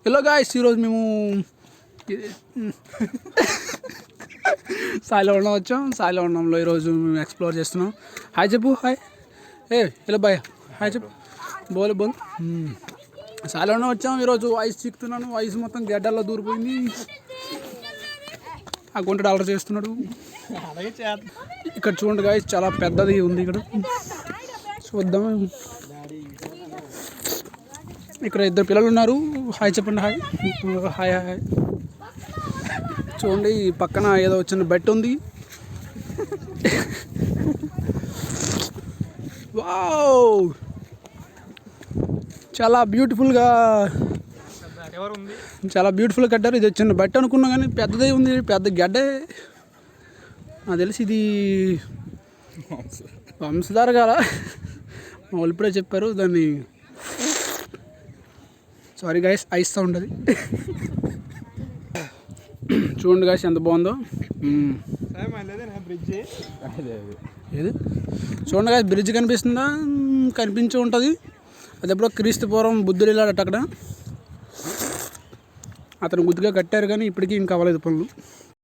Hello guys, ఈరోజు మేము సాయిలవనం వచ్చాం. సాయిలవనంలో ఈరోజు మేము ఎక్స్ప్లోర్ చేస్తున్నాం. హాయ్ చెప్పు. హాయ్. Hello bye. హాయ్ చెప్పు. బోల్ బోల్. సాయిలవనం వచ్చాం. ఈరోజు ఐస్ చిక్కుతున్నాను. ఐస్ మొత్తం గడ్డల్లో దూరిపోయింది. ఆ గుంట డాలర్ చేస్తున్నాడు. ఇక్కడ చూడండి గాయ్స్, చాలా పెద్దది ఉంది ఇక్కడ. చూద్దాం. ఇక్కడ ఇద్దరు పిల్లలు ఉన్నారు. హాయ్ చెప్పండి. Hi hi hi. చూడండి, పక్కన ఏదో చిన్న బెట్ ఉంది. వావ్, చాలా బ్యూటిఫుల్గా కట్టారు. ఇది చిన్న బెట్ అనుకున్నా కానీ పెద్దదే ఉంది. పెద్ద గడ్డే. నాకు తెలిసి ఇది వంశధార కాదా, మా వాళ్ళు ఇప్పుడే చెప్పారు దాన్ని. సారీ గాయస్, ఐస్ సౌండ్ అది. చూడండి గాయస్ ఎంత బాగుందో. ఏది చూడండి గాయస్, బ్రిడ్జ్ కనిపిస్తుందా? కనిపించి ఉంటుంది. అది ఎప్పుడో క్రీస్తుపూర్వం బుద్ధుడు వెళ్ళాడట అక్కడ. అతను గుద్దుగా కట్టారు కానీ ఇప్పటికీ ఇంకా అవ్వలేదు పనులు.